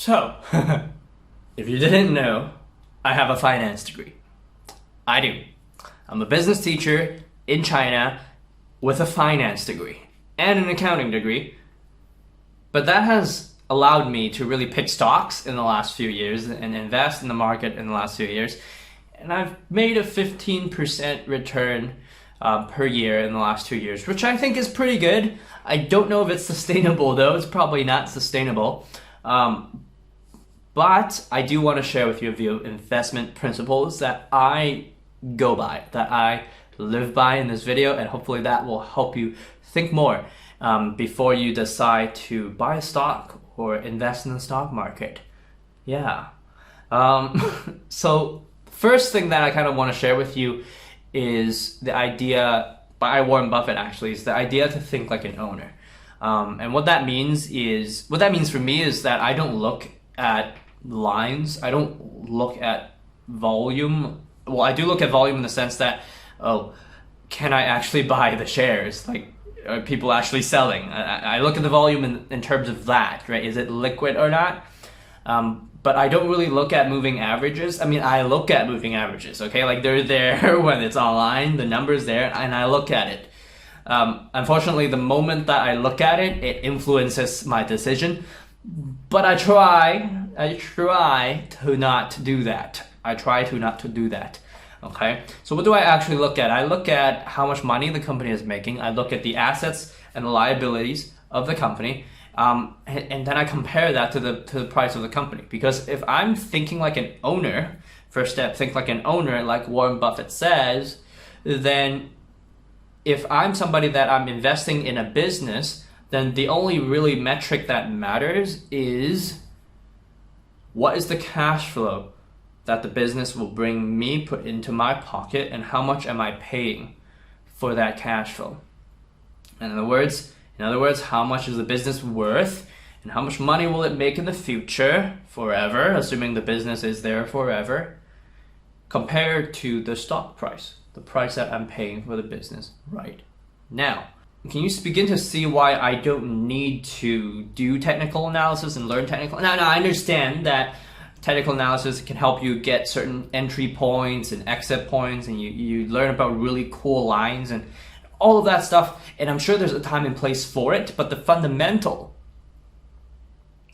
So, if you didn't know, I have a finance degree. I do. I'm a business teacher in China with a finance degree and an accounting degree. But that has allowed me to really pick stocks in the last few years and invest in the market in the last few years. And I've made a 15% return per year in the last 2 years, which I think is pretty good. I don't know if it's sustainable though. It's probably not sustainable. But I do want to share with you a few investment principles that I go by, that I live by in this video, and hopefully that will help you think more before you decide to buy a stock or invest in the stock market. Yeah. So first thing that I kind of want to share with you is the idea by Warren Buffett, actually, is the idea to think like an owner. And what that means for me is that I don't look at lines. I don't look at volume. Well, I do look at volume in the sense that, oh, can I actually buy the shares? Like, are people actually selling? I look at the volume in terms of that, right? Is it liquid or not? But I don't really look at moving averages. I mean, I look at moving averages, okay? Like, they're there when it's online, the number's there, and I look at it. Unfortunately, the moment that I look at it, it influences my decision. But I try to not do that. Okay, so what do I actually look at? I look at how much money the company is making. I look at the assets and the liabilities of the company, and then I compare that to the price of the company. Because if I'm thinking like an owner, first step, think like an owner, like Warren Buffett says, then if I'm somebody that I'm investing in a business, then the only really metric that matters is what is the cash flow that the business will bring me, put into my pocket, and how much am I paying for that cash flow. In other words, how much is the business worth, and how much money will it make in the future, forever, assuming the business is there forever, compared to the stock price, the price that I'm paying for the business right now. Can you begin to see why I don't need to do technical analysis and learn technical? Now, I understand that technical analysis can help you get certain entry points and exit points, and you learn about really cool lines and all of that stuff, and I'm sure there's a time and place for it, but the fundamental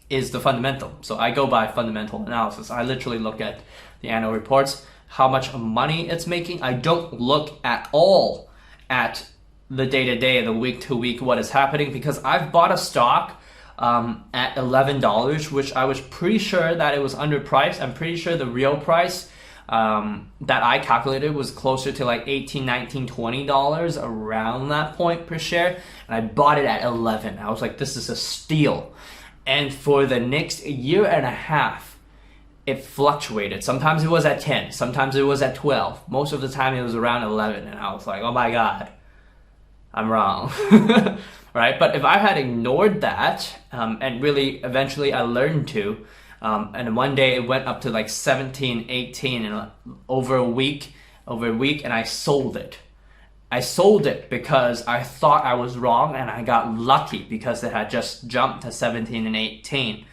is the fundamental. So I go by fundamental analysis. I literally look at the annual reports, how much money it's making. I don't look at all at the day-to-day, the week-to-week, what is happening, because I've bought a stock at $11, which I was pretty sure that it was underpriced. I'm pretty sure the real price that I calculated was closer to like $18, $19, $20, around that point per share, and I bought it at 11. I was like, this is a steal. And for the next year and a half, it fluctuated. Sometimes it was at 10, sometimes it was at 12. Most of the time it was around 11, and I was like, oh my God, I'm wrong. Right? But if I had ignored that, and really eventually I learned to, and one day it went up to like 17, 18, and over a week, and I sold it. I sold it because I thought I was wrong, and I got lucky because it had just jumped to 17 and 18.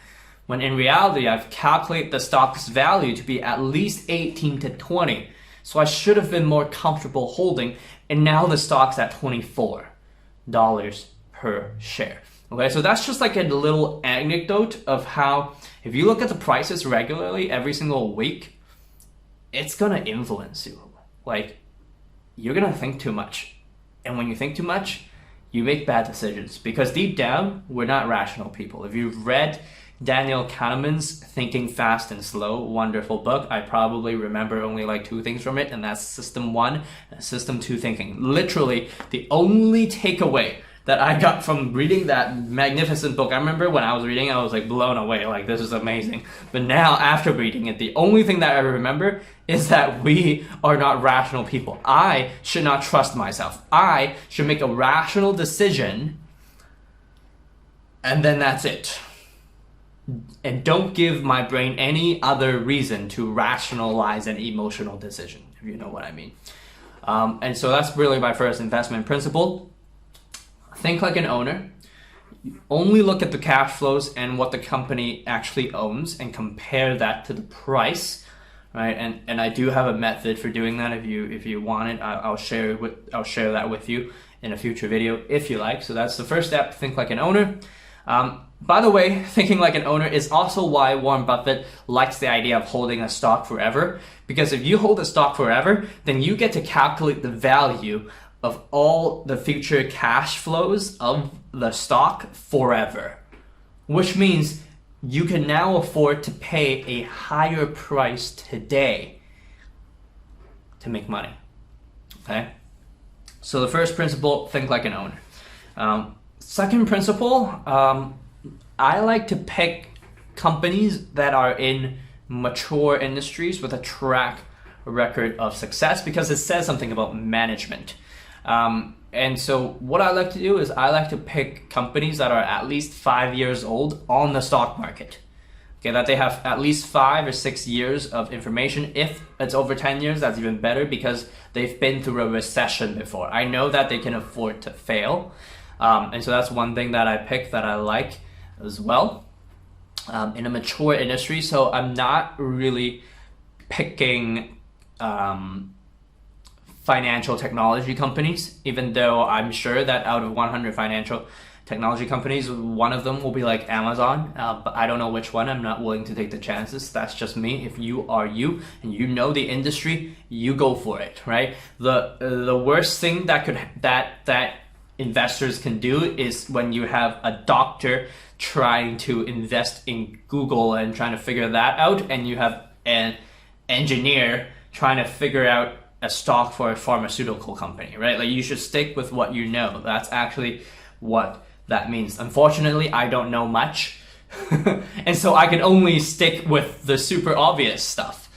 When in reality, I've calculated the stock's value to be at least 18 to 20. So I should have been more comfortable holding, and now the stock's at $24 per share. Okay, so that's just like a little anecdote of how, if you look at the prices regularly every single week, it's gonna influence you. Like, you're gonna think too much. And when you think too much, you make bad decisions, because deep down, we're not rational people. If you've read Daniel Kahneman's Thinking Fast and Slow, wonderful book, I probably remember only like 2 things from it, and that's System 1 and System 2 thinking. Literally, the only takeaway that I got from reading that magnificent book, I remember when I was reading, I was like blown away, like this is amazing. But now, after reading it, the only thing that I remember is that we are not rational people. I should not trust myself. I should make a rational decision, and then that's it. And don't give my brain any other reason to rationalize an emotional decision, if you know what I mean. And so that's really my first investment principle. Think like an owner. only look at the cash flows and what the company actually owns and compare that to the price, right? And I do have a method for doing that. If you want it, I'll share that with you in a future video if you like. So that's the first step. Think like an owner. By the way, thinking like an owner is also why Warren Buffett likes the idea of holding a stock forever. Because if you hold a stock forever, then you get to calculate the value of all the future cash flows of the stock forever. Which means you can now afford to pay a higher price today to make money. Okay? So the first principle, think like an owner. Second principle, I like to pick companies that are in mature industries with a track record of success because it says something about management. And so what I like to do is I like to pick companies that are at least 5 years old on the stock market. Okay, that they have at least 5 or 6 years of information. If it's over 10 years, that's even better because they've been through a recession before. I know that they can afford to fail. And so that's one thing that I pick that I like as well. In a mature industry, so I'm not really picking financial technology companies, even though I'm sure that out of 100 financial technology companies, one of them will be like Amazon, but I don't know which one. I'm not willing to take the chances. That's just me. If you are you and you know the industry, you go for it, right? The worst thing that investors can do is when you have a doctor trying to invest in Google and trying to figure that out, and you have an engineer trying to figure out a stock for a pharmaceutical company, right? Like, you should stick with what you know. That's actually what that means. Unfortunately, I don't know much. And so I can only stick with the super obvious stuff.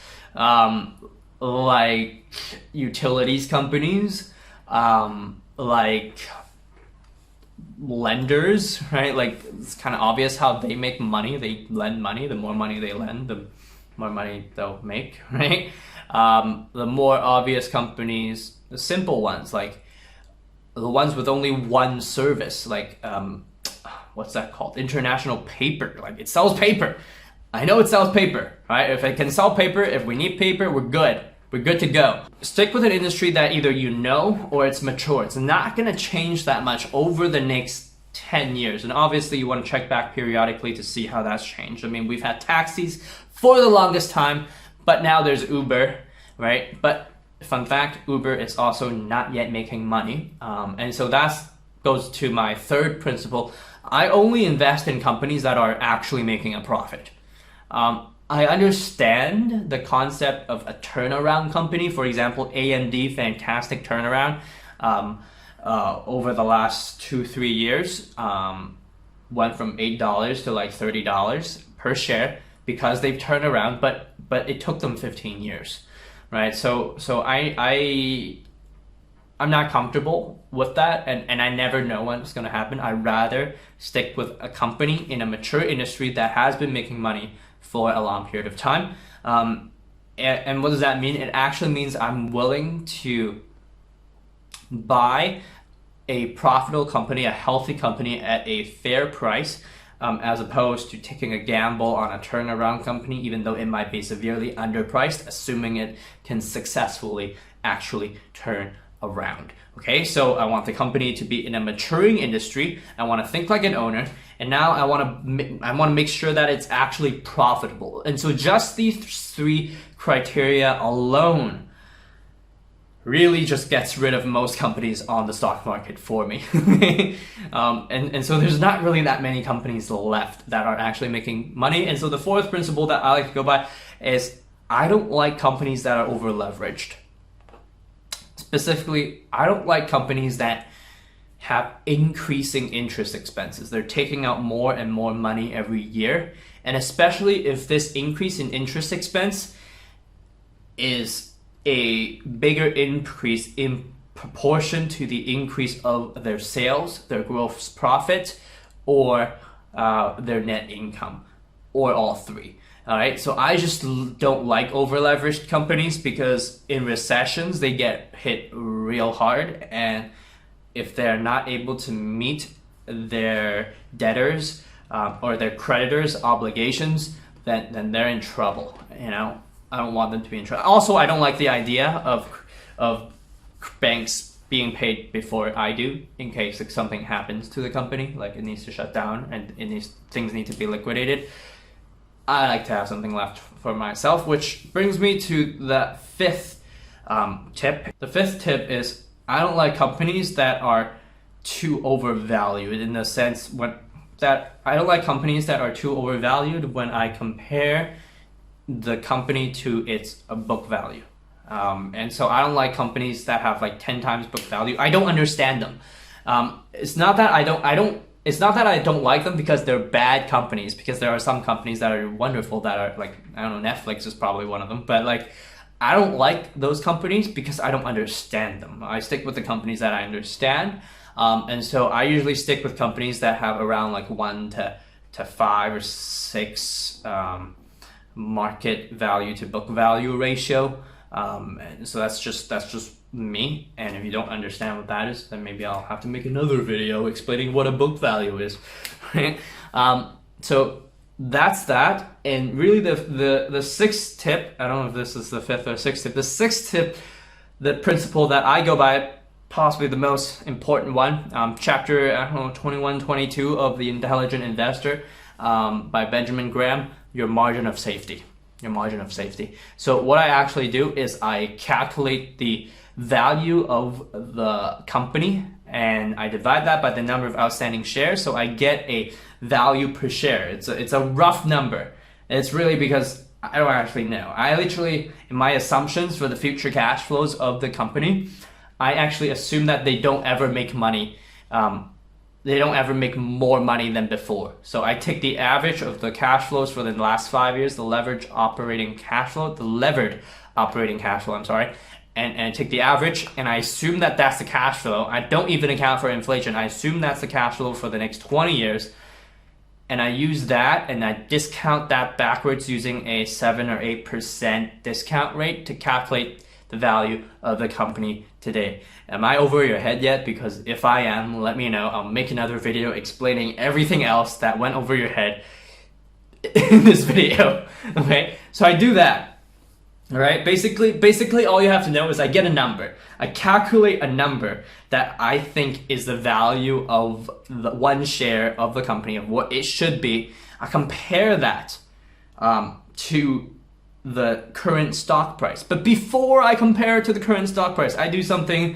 Like utilities companies, like lenders, right? Like, it's kind of obvious how they make money. They lend money. The more money they lend, the more money they'll make, right? The more obvious companies, the simple ones, like the ones with only one service, like what's that called? International Paper. Like, it sells paper. I know it sells paper, right? If it can sell paper, if we need paper, we're good. We're good to go. Stick with an industry that either you know or it's mature. It's not going to change that much over the next 10 years. And obviously you want to check back periodically to see how that's changed. I mean, we've had taxis for the longest time, but now there's Uber, right? But fun fact, Uber is also not yet making money. And so that goes to my third principle. I only invest in companies that are actually making a profit. I understand the concept of a turnaround company. For example, AMD, fantastic turnaround. Over the last 2-3 years, went from $8 to like $30 per share because they've turned around, but it took them 15 years, right? So I'm not comfortable with that, and I never know when it's going to happen. I'd rather stick with a company in a mature industry that has been making money for a long period of time. And what does that mean? It actually means I'm willing to buy a profitable company, a healthy company at a fair price, as opposed to taking a gamble on a turnaround company, even though it might be severely underpriced, assuming it can successfully actually turn around. Okay, so I want the company to be in a maturing industry. I want to think like an owner, and now I want to make sure that it's actually profitable. And so just these 3 criteria alone really just gets rid of most companies on the stock market for me. And so there's not really that many companies left that are actually making money. And so the fourth principle that I like to go by is I don't like companies that are over leveraged. Specifically, I don't like companies that have increasing interest expenses. They're taking out more and more money every year. And especially if this increase in interest expense is a bigger increase in proportion to the increase of their sales, their gross profit, or their net income, or all 3. All right, so I just don't like over-leveraged companies because in recessions, they get hit real hard. And if they're not able to meet their debtors or their creditors' obligations, then they're in trouble. You know, I don't want them to be in trouble. Also, I don't like the idea of banks being paid before I do, in case like something happens to the company, like it needs to shut down and things need to be liquidated. I like to have something left for myself, which brings me to the fifth tip. The fifth tip is I don't like companies that are too overvalued, in the sense that I don't like companies that are too overvalued when I compare the company to its book value. And so I don't like companies that have like 10 times book value. I don't understand them. It's not that I don't like them because they're bad companies, because there are some companies that are wonderful that are like, I don't know, Netflix is probably one of them, but like I don't like those companies because I don't understand them. I stick with the companies that I understand. And so I usually stick with companies that have around like 1 to 5 or 6 market value to book value ratio. And so that's just me. And if you don't understand what that is, then maybe I'll have to make another video explaining what a book value is. Right? So that's that. And really the sixth tip, I don't know if this is the fifth or sixth tip, the sixth tip, the principle that I go by, possibly the most important one, chapter 21, 22 of The Intelligent Investor by Benjamin Graham, your margin of safety. Your margin of safety. So what I actually do is I calculate the value of the company and I divide that by the number of outstanding shares, so I get a value per share. It's a rough number. It's really because I don't actually know. I literally, in my assumptions for the future cash flows of the company, I actually assume that they don't ever make money. They don't ever make more money than before. So I take the average of the cash flows for the last 5 years, the levered operating cash flow, and I take the average and I assume that that's the cash flow. I don't even account for inflation. I assume that's the cash flow for the next 20 years. And I use that and I discount that backwards using a 7 or 8% discount rate to calculate the value of the company today. Am I over your head yet? Because if I am, let me know. I'll make another video explaining everything else that went over your head in this video. Okay, so I do that. All right, basically all you have to know is I get a number. I calculate a number that I think is the value of the one share of the company, of what it should be. I compare that to the current stock price. But before I compare it to the current stock price, I do something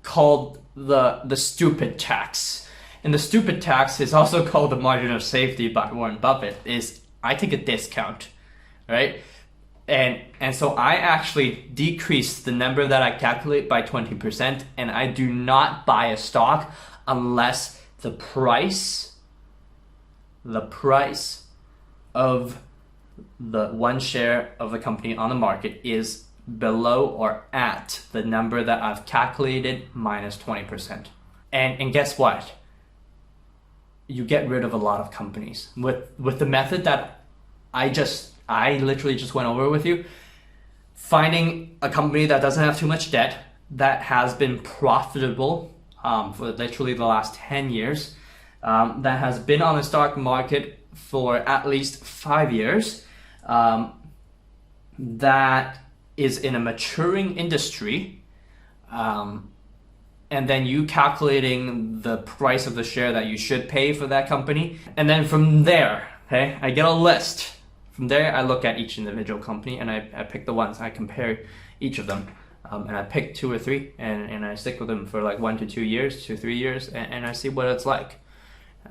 called the stupid tax. And the stupid tax is also called the margin of safety by Warren Buffett, is I take a discount, right? And so I actually decrease the number that I calculate by 20%, and I do not buy a stock unless the price of the one share of the company on the market is below or at the number that I've calculated minus 20%. And guess what? You get rid of a lot of companies with the method that I literally just went over with you. Finding a company that doesn't have too much debt, that has been profitable for literally the last 10 years, that has been on the stock market for at least 5 years, that is in a maturing industry, and then you calculating the price of the share that you should pay for that company. And then from there, okay, I get a list. From there, I look at each individual company and I pick the ones. I compare each of them, and I pick 2 or 3, and I stick with them for like 1 to 2 years, 2 3 years, and I see what it's like.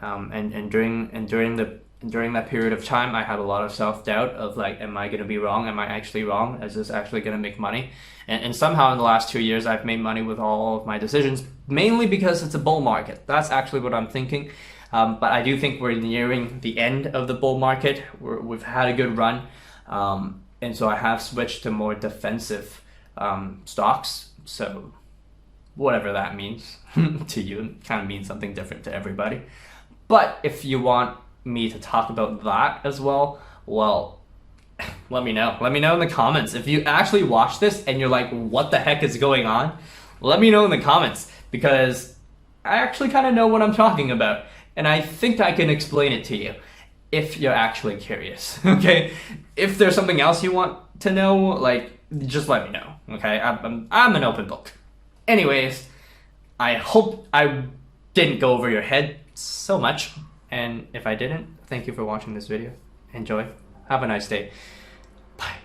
And during that period of time, I had a lot of self-doubt of like, am I going to be wrong? Am I actually wrong? Is this actually going to make money? And somehow in the last 2 years, I've made money with all of my decisions, mainly because it's a bull market. That's actually what I'm thinking. But I do think we're nearing the end of the bull market. We've had a good run. And so I have switched to more defensive stocks. So whatever that means to you, it kind of means something different to everybody. But if you want me to talk about that as well, let me know. Let me know in the comments. If you actually watch this and you're like, what the heck is going on? Let me know in the comments, because I actually kind of know what I'm talking about, and I think I can explain it to you if you're actually curious. Okay, if there's something else you want to know, like just let me know. Okay, I'm an open book. Anyways, I hope I didn't go over your head so much, and if I didn't, thank you for watching this video. Enjoy. Have a nice day. Bye.